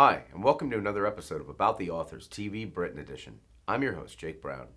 Hi, and welcome to another episode of About the Authors TV Britain Edition. I'm your host, Jake Brown.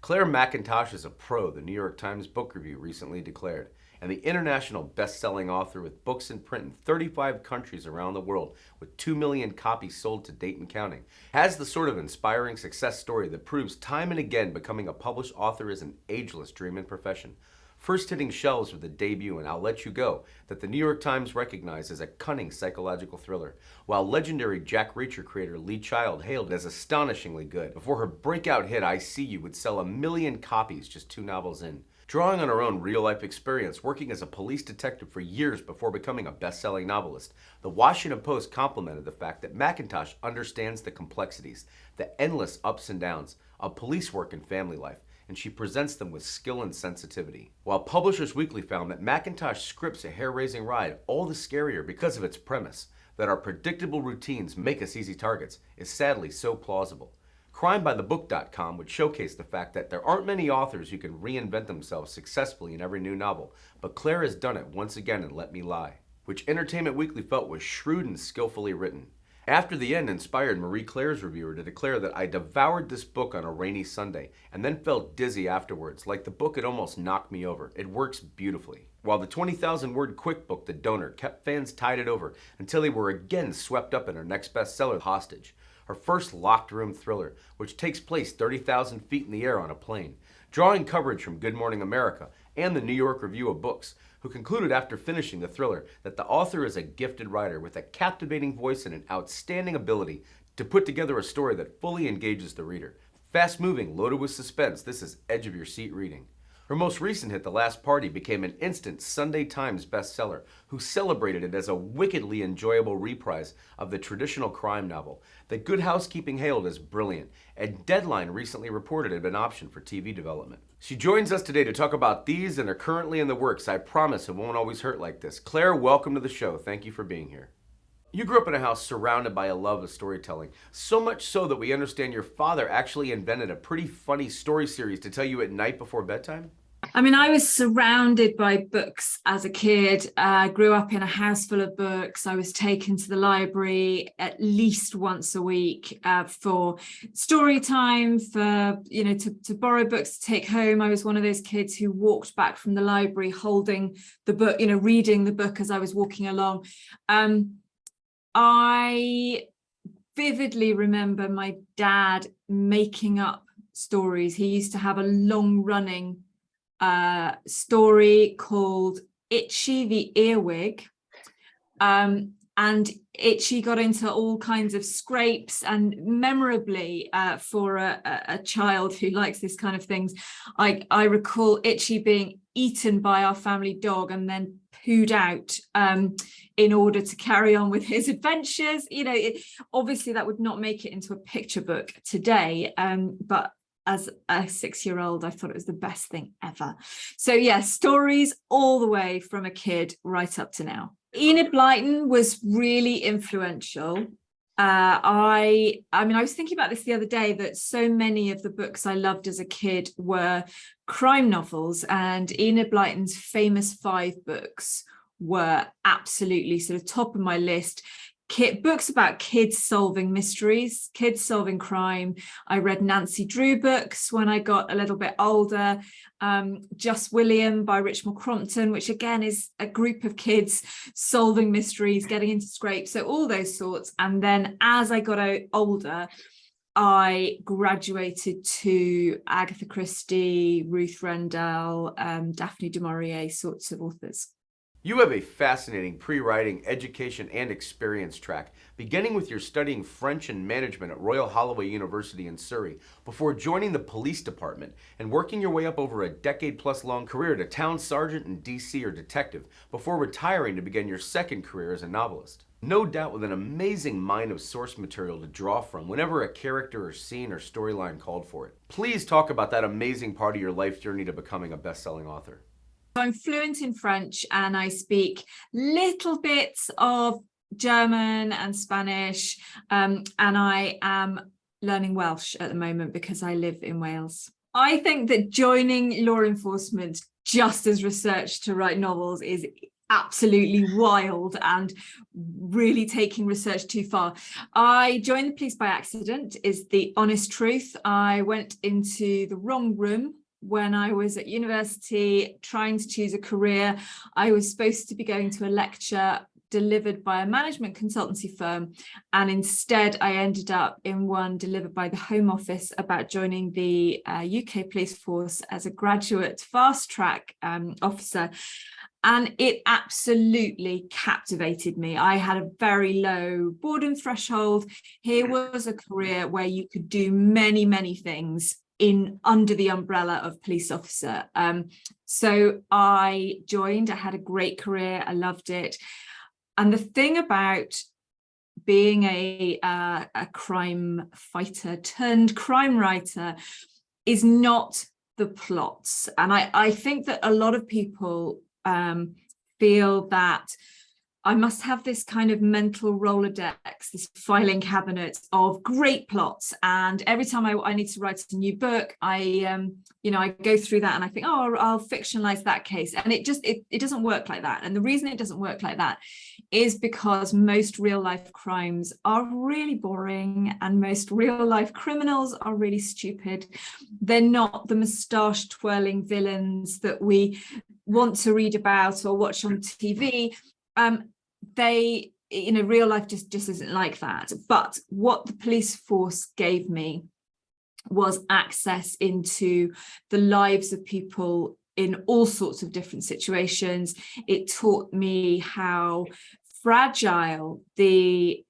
Claire Mackintosh is a pro, the New York Times Book Review recently declared, and the international best-selling author with books in print in 35 countries around the world with 2 million copies sold to date and counting, has the sort of inspiring success story that proves time and again becoming a published author is an ageless dream and profession. First hitting shelves with a debut in I'll Let You Go that the New York Times recognized as a cunning psychological thriller, while legendary Jack Reacher creator Lee Child hailed it as astonishingly good, before her breakout hit I See You would sell 1 million copies just 2 novels in. Drawing on her own real-life experience working as a police detective for years before becoming a best-selling novelist, the Washington Post complimented the fact that Mackintosh understands the complexities, the endless ups and downs of police work and family life, and she presents them with skill and sensitivity. While Publishers Weekly found that Mackintosh scripts a hair-raising ride all the scarier because of its premise, that our predictable routines make us easy targets, is sadly so plausible. CrimeByTheBook.com would showcase the fact that there aren't many authors who can reinvent themselves successfully in every new novel, but Claire has done it once again in Let Me Lie, which Entertainment Weekly felt was shrewd and skillfully written. After the end inspired Marie Claire's reviewer to declare that I devoured this book on a rainy Sunday and then felt dizzy afterwards, like the book had almost knocked me over. It works beautifully. While the 20,000 word quick book, The Donor, kept fans tided over until they were again swept up in her next bestseller, Hostage, her first locked room thriller, which takes place 30,000 feet in the air on a plane, drawing coverage from Good Morning America and the New York Review of Books, who concluded after finishing the thriller that the author is a gifted writer with a captivating voice and an outstanding ability to put together a story that fully engages the reader. Fast-moving, loaded with suspense, this is edge-of-your-seat reading. Her most recent hit, The Last Party, became an instant Sunday Times bestseller, who celebrated it as a wickedly enjoyable reprise of the traditional crime novel that Good Housekeeping hailed as brilliant, and Deadline recently reported it had been optioned for TV development. She joins us today to talk about these and are currently in the works. I promise it won't always hurt like this. Claire, welcome to the show. Thank you for being here. You grew up in a house surrounded by a love of storytelling, so much so that we understand your father actually invented a pretty funny story series to tell you at night before bedtime? I was surrounded by books as a kid. I grew up in a house full of books. I was taken to the library at least once a week for story time, to borrow books to take home. I was one of those kids who walked back from the library holding the book, reading the book as I was walking along. I vividly remember my dad making up stories. He used to have a long-running story called Itchy the Earwig, and Itchy got into all kinds of scrapes, and memorably for a child who likes this kind of things, I recall Itchy being eaten by our family dog and then pooed out in order to carry on with his adventures. Obviously that would not make it into a picture book today, but as a 6-year-old, I thought it was the best thing ever. So yes, stories all the way from a kid right up to now. Enid Blyton was really influential. I was thinking about this the other day, that so many of the books I loved as a kid were crime novels, and Enid Blyton's famous 5 books were absolutely sort of top of my list. Books about kids solving mysteries, kids solving crime. I read Nancy Drew books when I got a little bit older. Just William by Richmal Crompton, which again is a group of kids solving mysteries, getting into scrapes, so all those sorts. And then as I got older, I graduated to Agatha Christie, Ruth Rendell, Daphne du Maurier sorts of authors. You have a fascinating pre-writing education and experience track, beginning with your studying French and management at Royal Holloway University in Surrey, before joining the police department and working your way up over a decade-plus long career to town sergeant in DC or detective, before retiring to begin your second career as a novelist. No doubt with an amazing mind of source material to draw from whenever a character or scene or storyline called for it. Please talk about that amazing part of your life journey to becoming a best-selling author. I'm fluent in French and I speak little bits of German and Spanish, and I am learning Welsh at the moment because I live in Wales. I think that joining law enforcement just as research to write novels is absolutely wild and really taking research too far. I joined the police by accident, is the honest truth. I went into the wrong room when I was at university trying to choose a career. I was supposed to be going to a lecture delivered by a management consultancy firm, and instead I ended up in one delivered by the Home Office about joining the UK police force as a graduate fast track officer. And it absolutely captivated me. I had a very low boredom threshold. Here was a career where you could do many, many things in under the umbrella of police officer. So I joined. I had a great career. I loved it. And the thing about being a crime fighter turned crime writer is not the plots. And I think that a lot of people feel that I must have this kind of mental Rolodex, this filing cabinet of great plots. And every time I need to write a new book, I go through that and I think, oh, I'll fictionalize that case. And it doesn't work like that. And the reason it doesn't work like that is because most real life crimes are really boring and most real life criminals are really stupid. They're not the moustache twirling villains that we want to read about or watch on TV. Real life just isn't like that. But what the police force gave me was access into the lives of people in all sorts of different situations. It taught me how fragile the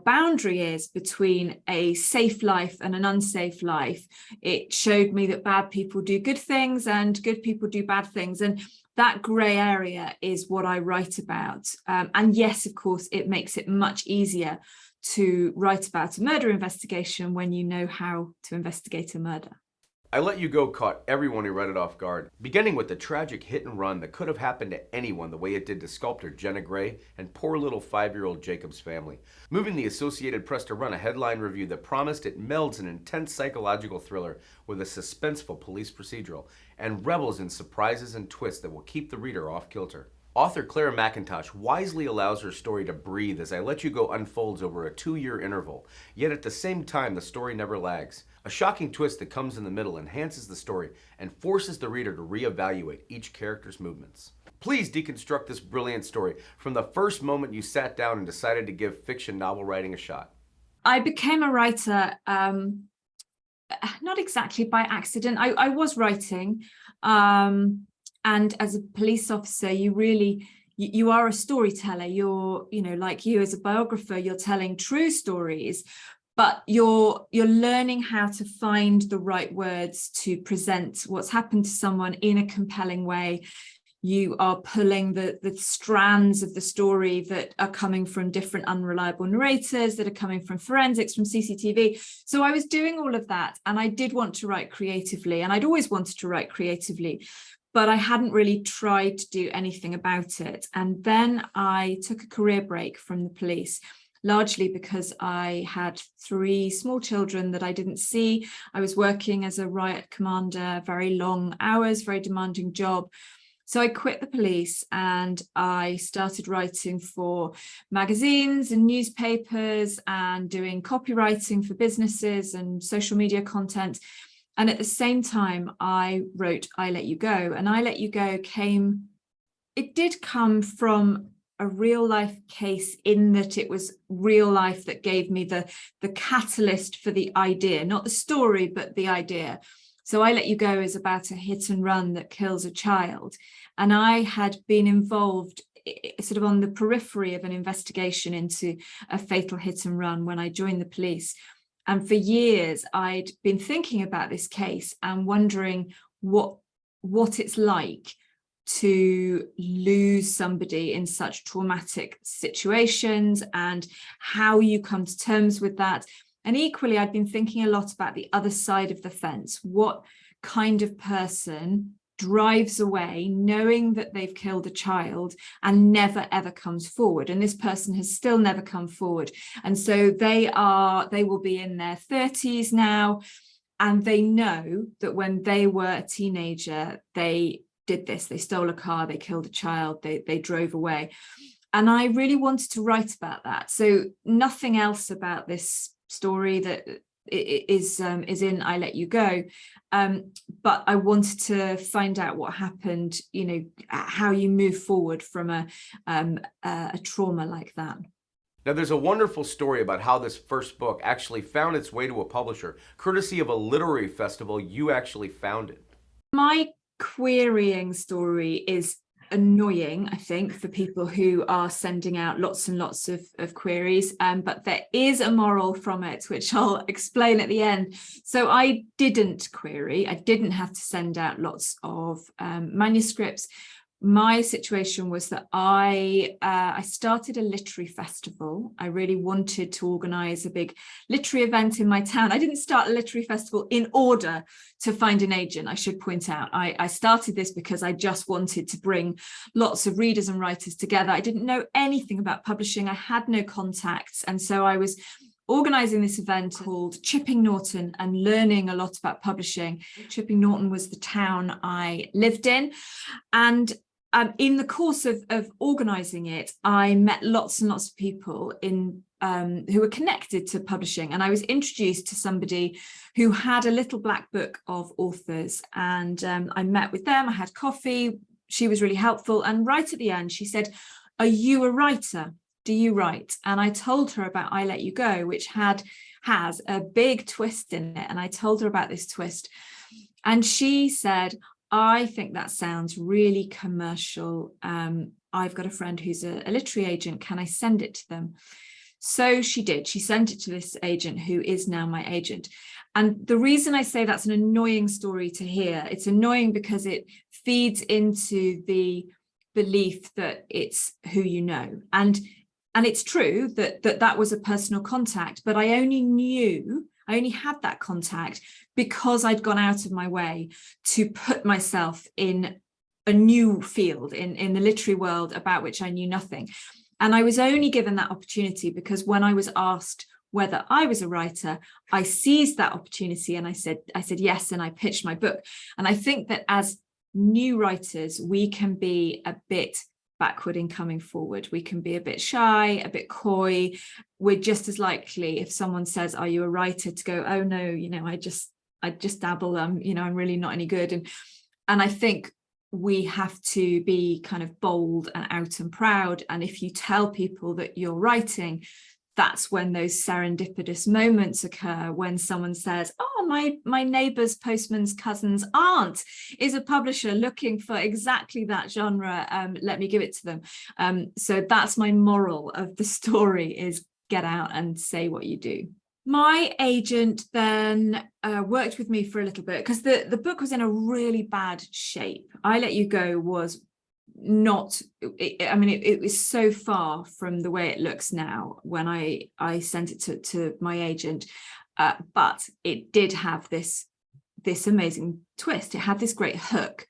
boundary is between a safe life and an unsafe life. It showed me that bad people do good things and good people do bad things. And that grey area is what I write about. And yes, of course, it makes it much easier to write about a murder investigation when you know how to investigate a murder. I Let You Go caught everyone who read it off guard, beginning with the tragic hit and run that could have happened to anyone the way it did to sculptor Jenna Gray and poor little 5-year-old Jacob's family, moving the Associated Press to run a headline review that promised it melds an intense psychological thriller with a suspenseful police procedural and revels in surprises and twists that will keep the reader off kilter. Author Claire Mackintosh wisely allows her story to breathe as I Let You Go unfolds over a 2-year interval, yet at the same time the story never lags. A shocking twist that comes in the middle enhances the story and forces the reader to reevaluate each character's movements. Please deconstruct this brilliant story from the first moment you sat down and decided to give fiction novel writing a shot. I became a writer not exactly by accident. I was writing, and as a police officer, you are a storyteller. You're, like you as a biographer, you're telling true stories, but you're learning how to find the right words to present what's happened to someone in a compelling way. You are pulling the strands of the story that are coming from different unreliable narrators, that are coming from forensics, from CCTV. So I was doing all of that, and I did want to write creatively, and I'd always wanted to write creatively, but I hadn't really tried to do anything about it. And then I took a career break from the police, largely because I had 3 small children that I didn't see. I was working as a riot commander, very long hours, very demanding job. So I quit the police and I started writing for magazines and newspapers and doing copywriting for businesses and social media content. And at the same time, I wrote I Let You Go. And I Let You Go did come from a real life case, in that it was real life that gave me the catalyst for the idea, not the story, but the idea. So I Let You Go is about a hit and run that kills a child. And I had been involved sort of on the periphery of an investigation into a fatal hit and run when I joined the police. And for years, I'd been thinking about this case and wondering what it's like to lose somebody in such traumatic situations and how you come to terms with that. And equally, I'd been thinking a lot about the other side of the fence. What kind of person drives away knowing that they've killed a child and never ever comes forward? And this person has still never come forward. And so they will be in their 30s now, and they know that when they were a teenager, they did this. They stole a car, they killed a child, they drove away. And I really wanted to write about that. So nothing else about this story that is in I Let You Go. But I wanted to find out what happened, you know, how you move forward from a trauma like that. Now, there's a wonderful story about how this first book actually found its way to a publisher, courtesy of a literary festival you actually founded. My querying story is annoying, I think, for people who are sending out lots and lots of queries, but there is a moral from it, which I'll explain at the end. So I didn't query, I didn't have to send out lots of manuscripts. My situation was that I started a literary festival. I really wanted to organise a big literary event in my town. I didn't start a literary festival in order to find an agent, I should point out. I started this because I just wanted to bring lots of readers and writers together. I didn't know anything about publishing. I had no contacts. And so I was organising this event called Chipping Norton and learning a lot about publishing. Chipping Norton was the town I lived in. And in the course of organising it, I met lots and lots of people who were connected to publishing. And I was introduced to somebody who had a little black book of authors. And I met with them, I had coffee. She was really helpful. And right at the end, she said, "Are you a writer? Do you write?" And I told her about I Let You Go, which has a big twist in it. And I told her about this twist. And she said, "I think that sounds really commercial. I've got a friend who's a literary agent. Can I send it to them?" So she did. She sent it to this agent who is now my agent. And the reason I say that's an annoying story to hear, it's annoying because it feeds into the belief that it's who you know. And it's true that was a personal contact, but I only had that contact because I'd gone out of my way to put myself in a new field in the literary world about which I knew nothing. And I was only given that opportunity because when I was asked whether I was a writer, I seized that opportunity and I said yes, and I pitched my book. And I think that as new writers, we can be a bit backward in coming forward. We can be a bit shy, a bit coy. We're just as likely if someone says, "Are you a writer?" to go, "Oh no, you know, I just dabble. You know, I'm really not any good." And I think we have to be kind of bold and out and proud. And if you tell people that you're writing, that's when those serendipitous moments occur, when someone says, "Oh, my neighbour's postman's cousin's aunt is a publisher looking for exactly that genre. Let me give it to them." So that's my moral of the story, is get out and say what you do. My agent then worked with me for a little bit because the book was in a really bad shape. I Let You Go was not, it was so far from the way it looks now when I sent it to my agent, but it did have this amazing twist. It had this great hook,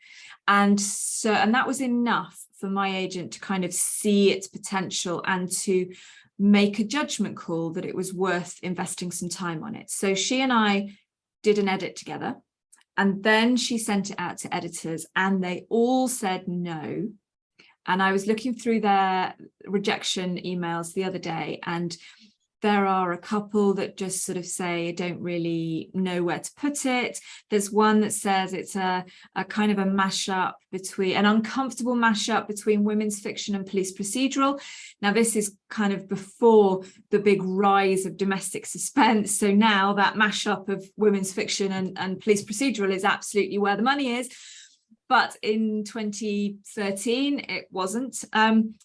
and that was enough for my agent to kind of see its potential and to make a judgment call that it was worth investing some time on it. So she and I did an edit together, and then she sent it out to editors and they all said no. And I was looking through their rejection emails the other day, and there are a couple that just sort of say, "I don't really know where to put it." There's one that says it's a kind of a mashup between an uncomfortable mashup between women's fiction and police procedural. Now, this is kind of before the big rise of domestic suspense. So now that mashup of women's fiction and police procedural is absolutely where the money is. But in 2013, it wasn't.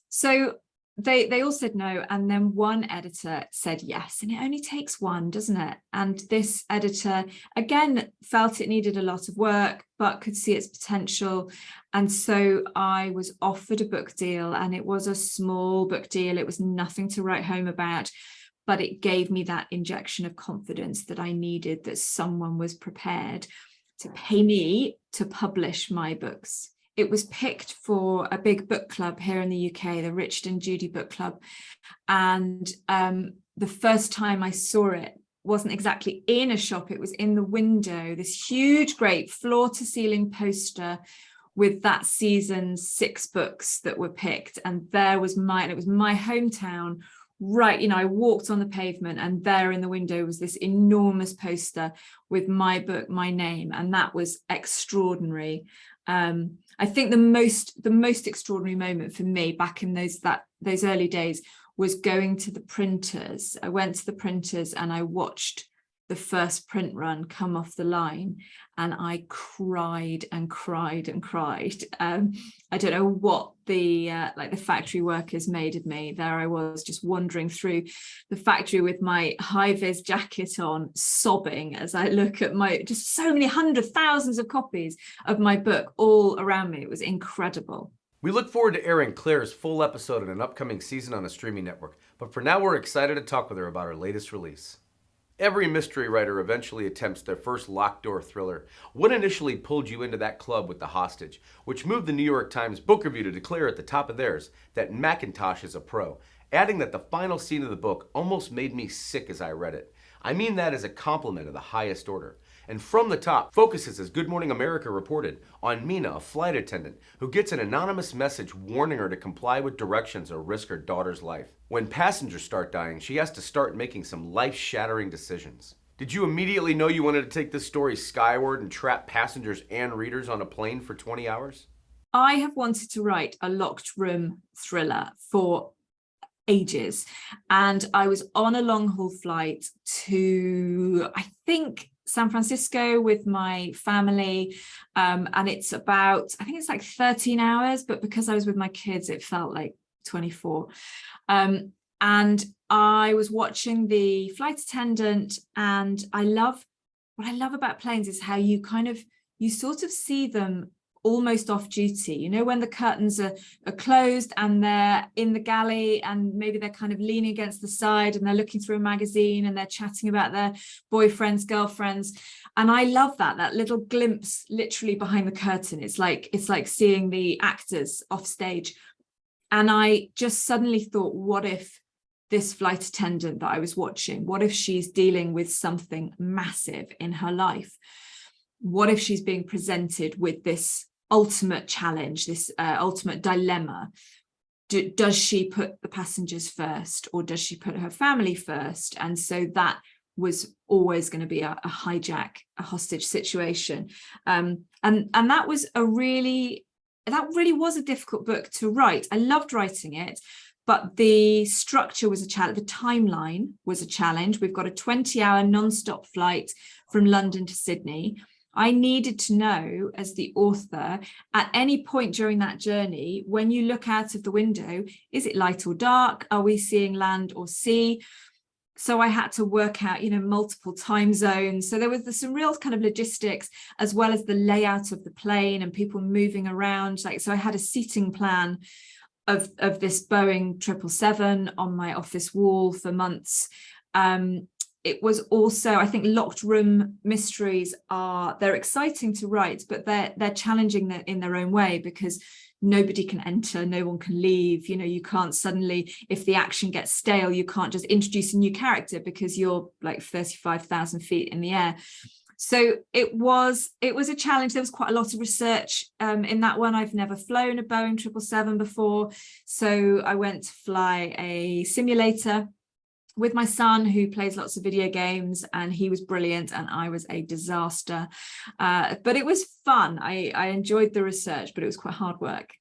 So they all said no, and then one editor said yes, and it only takes one, doesn't it? And this editor again felt it needed a lot of work but could see its potential, and so I was offered a book deal, and it was a small book deal. It was nothing to write home about, but it gave me that injection of confidence that I needed, that someone was prepared to pay me to publish my books. It was picked for a big book club here in the UK, the Richard and Judy Book Club. And the first time I saw it wasn't exactly in a shop, it was in the window, this huge, great floor-to-ceiling poster with that season's 6 books that were picked, and there was mine. It was my hometown. Right, I walked on the pavement, and there in the window was this enormous poster with my book, my name, and that was extraordinary. I think the most extraordinary moment for me back in those early days was going to the printers. I went to the printers and I watched the first print run come off the line, and I cried and cried and cried. I don't know what the factory workers made of me. There I was, just wandering through the factory with my high-vis jacket on, sobbing as I look at my just so many thousands of copies of my book all around me. It was incredible. We look forward to airing Claire's full episode in an upcoming season on a streaming network, but for now we're excited to talk with her about her latest release. Every mystery writer eventually attempts their first locked-door thriller. What initially pulled you into that club with The Hostage, which moved the New York Times Book Review to declare at the top of theirs that Mackintosh is a pro, adding that the final scene of the book almost made me sick as I read it. I mean that as a compliment of the highest order. And From the Top focuses, as Good Morning America reported, on Mina, a flight attendant, who gets an anonymous message warning her to comply with directions or risk her daughter's life. When passengers start dying, she has to start making some life-shattering decisions. Did you immediately know you wanted to take this story skyward and trap passengers and readers on a plane for 20 hours? I have wanted to write a locked room thriller for ages, and I was on a long-haul flight to, I think, San Francisco with my family, and it's like 13 hours, but because I was with my kids it felt like 24. And I was watching the flight attendant, and what I love about planes is how you sort of see them almost off duty, when the curtains are closed and they're in the galley, and maybe they're kind of leaning against the side and they're looking through a magazine and they're chatting about their boyfriends, girlfriends. And I love that little glimpse literally behind the curtain. It's like seeing the actors off stage. And I just suddenly thought, what if this flight attendant that I was watching, what if she's dealing with something massive in her life? What if she's being presented with this ultimate challenge, this ultimate dilemma? Does she put the passengers first, or does she put her family first? And so that was always going to be a hostage situation. And that really was a difficult book to write. I loved writing it, but the structure was a challenge. The timeline was a challenge. We've got a 20-hour non-stop flight from London to Sydney. I needed to know, as the author, at any point during that journey, when you look out of the window, is it light or dark? Are we seeing land or sea? So I had to work out, multiple time zones. So there was some real kind of logistics, as well as the layout of the plane and people moving around. So I had a seating plan of this Boeing 777 on my office wall for months. It was also, I think, locked room mysteries they're exciting to write, but they're challenging in their own way, because nobody can enter, no one can leave. You can't suddenly, if the action gets stale, you can't just introduce a new character because you're like 35,000 feet in the air. So it was a challenge. There was quite a lot of research in that one. I've never flown a Boeing 777 before, so I went to fly a simulator with my son, who plays lots of video games, and he was brilliant and I was a disaster. But it was fun. I enjoyed the research, but it was quite hard work.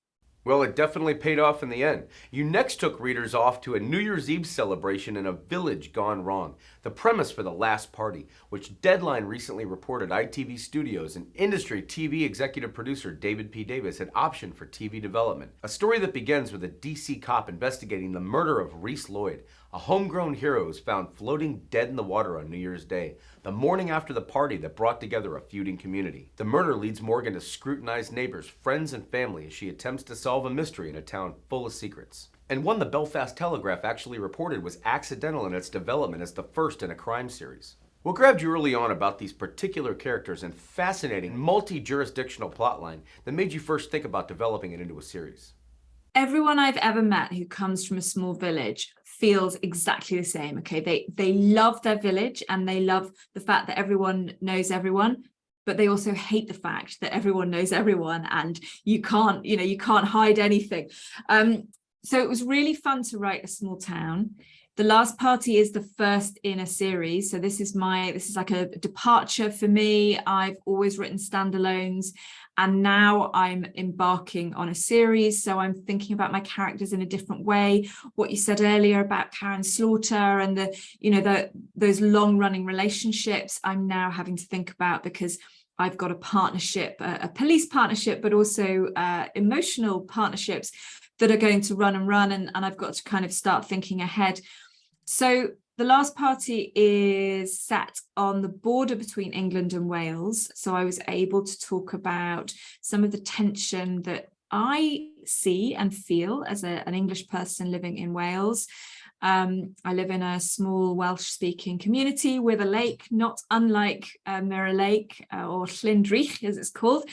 Well, it definitely paid off in the end. You next took readers off to a New Year's Eve celebration in a village gone wrong, the premise for The Last Party, which Deadline recently reported ITV Studios and industry TV executive producer David P. Davis had optioned for TV development. A story that begins with a DC cop investigating the murder of Reese Lloyd, a homegrown hero who's found floating dead in the water on New Year's Day, the morning after the party that brought together a feuding community. The murder leads Morgan to scrutinize neighbors, friends, and family as she attempts to solve a mystery in a town full of secrets. And one the Belfast Telegraph actually reported was accidental in its development as the first in a crime series. What grabbed you early on about these particular characters and fascinating multi-jurisdictional plotline that made you first think about developing it into a series? Everyone I've ever met who comes from a small village feels exactly the same. Okay, they love their village and they love the fact that everyone knows everyone, but they also hate the fact that everyone knows everyone, and you can't hide anything. So it was really fun to write a small town. The Last Party is the first in a series, so this is like a departure for me. I've always written standalones, and now I'm embarking on a series, so I'm thinking about my characters in a different way. What you said earlier about Karen Slaughter and those long-running relationships, I'm now having to think about, because I've got a partnership, a police partnership, but also emotional partnerships that are going to run, and I've got to kind of start thinking ahead. So The Last Party is set on the border between England and Wales. So I was able to talk about some of the tension that I see and feel as an English person living in Wales. I live in a small Welsh-speaking community with a lake, not unlike Mirror Lake or Llyn-Drych, as it's called.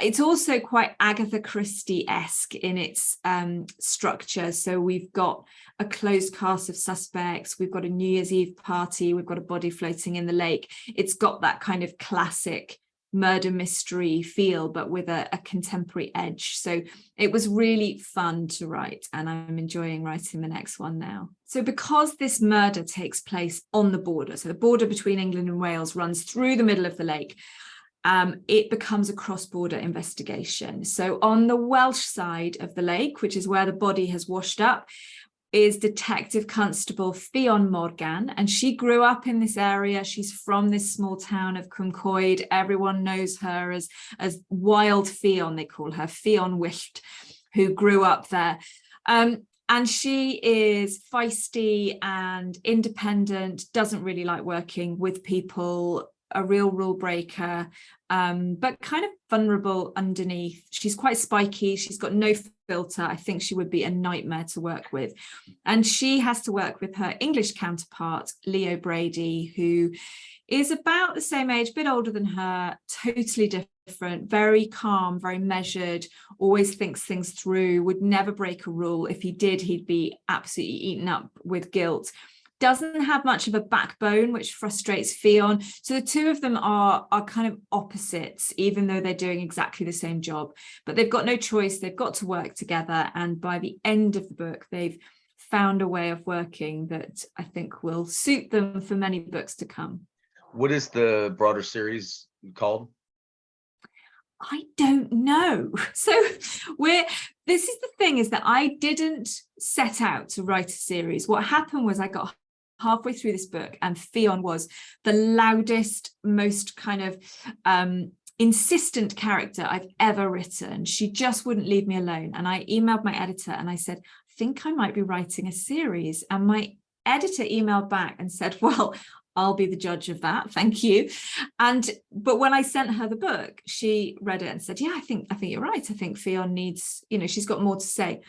It's also quite Agatha Christie-esque in its structure. So we've got a closed cast of suspects, we've got a New Year's Eve party, we've got a body floating in the lake. It's got that kind of classic murder mystery feel, but with a contemporary edge. So it was really fun to write, and I'm enjoying writing the next one now. So because this murder takes place on the border, so the border between England and Wales runs through the middle of the lake, it becomes a cross-border investigation. So on the Welsh side of the lake, which is where the body has washed up, is Detective Constable Ffion Morgan, and she grew up in this area. She's from this small town of Cwm Coed. Everyone knows her as Wild Ffion, they call her, Ffion Wyllt, who grew up there. And she is feisty and independent, doesn't really like working with people, a real rule breaker, but kind of vulnerable underneath. She's quite spiky. She's got no filter. I think she would be a nightmare to work with. And she has to work with her English counterpart, Leo Brady, who is about the same age, a bit older than her, totally different, very calm, very measured, always thinks things through, would never break a rule. If he did, he'd be absolutely eaten up with guilt. Doesn't have much of a backbone, which frustrates Ffion. So the two of them are kind of opposites, even though they're doing exactly the same job. But they've got no choice. They've got to work together. And by the end of the book, they've found a way of working that I think will suit them for many books to come. What is the broader series called? I don't know. So this is the thing, is that I didn't set out to write a series. What happened was I got halfway through this book and Ffion was the loudest, most kind of insistent character I've ever written. She just wouldn't leave me alone. And I emailed my editor and I said, I think I might be writing a series. And my editor emailed back and said, well, I'll be the judge of that. Thank you. But when I sent her the book, she read it and said, yeah, I think you're right. I think Ffion needs, she's got more to say.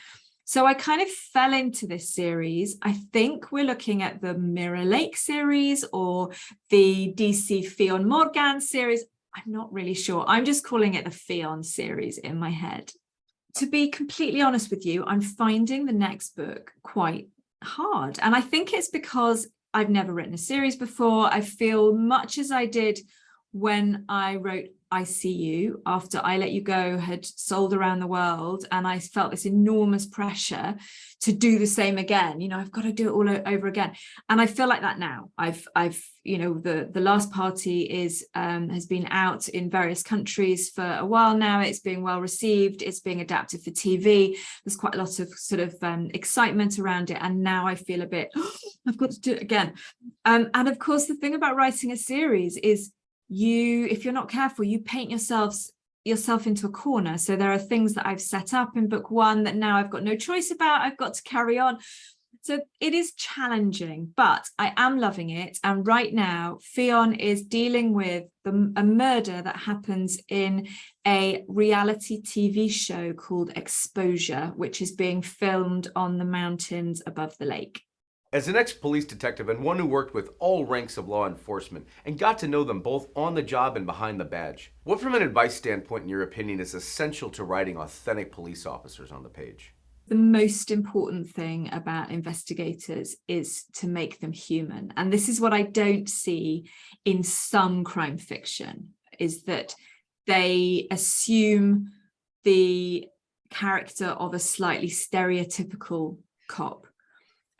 So I kind of fell into this series. I think we're looking at the Mirror Lake series or the DC Ffion Morgan series. I'm not really sure. I'm just calling it the Ffion series in my head. To be completely honest with you, I'm finding the next book quite hard. And I think it's because I've never written a series before. I feel much as I did when I wrote I See You, after I Let You Go had sold around the world, and I felt this enormous pressure to do the same again. I've got to do it all over again. And I feel like that now. I've the Last Party is has been out in various countries for a while now. It's being well received. It's being adapted for TV. There's quite a lot of sort of excitement around it. And now I feel a bit, I've got to do it again. And of course, the thing about writing a series is if you're not careful, you paint yourself into a corner. So there are things that I've set up in book one that now I've got no choice about. I've got to carry on. So it is challenging, but I am loving it. And right now, Ffion is dealing with a murder that happens in a reality TV show called Exposure, which is being filmed on the mountains above the lake. As an ex-police detective and one who worked with all ranks of law enforcement and got to know them both on the job and behind the badge, what from an advice standpoint, in your opinion, is essential to writing authentic police officers on the page? The most important thing about investigators is to make them human. And this is what I don't see in some crime fiction, is that they assume the character of a slightly stereotypical cop.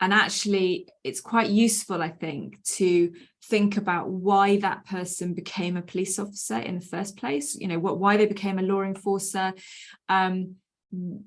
And actually, it's quite useful, I think, to think about why that person became a police officer in the first place, why they became a law enforcer.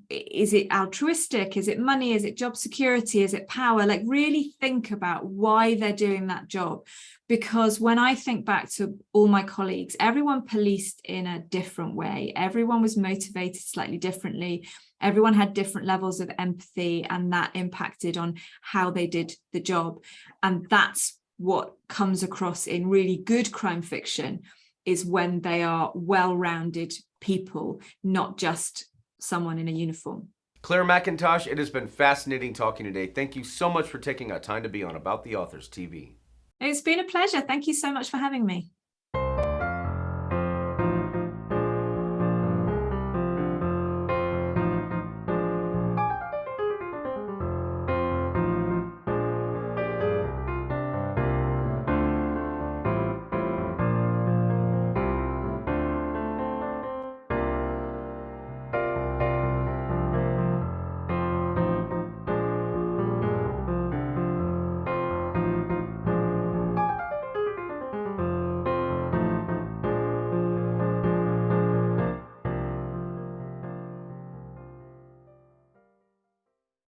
Is it altruistic? Is it money? Is it job security? Is it power? Like, really think about why they're doing that job. Because when I think back to all my colleagues, everyone policed in a different way. Everyone was motivated slightly differently. Everyone had different levels of empathy, and that impacted on how they did the job. And that's what comes across in really good crime fiction, is when they are well-rounded people, not just someone in a uniform. Claire Mackintosh, it has been fascinating talking today. Thank you so much for taking our time to be on About the Authors TV. It's been a pleasure. Thank you so much for having me.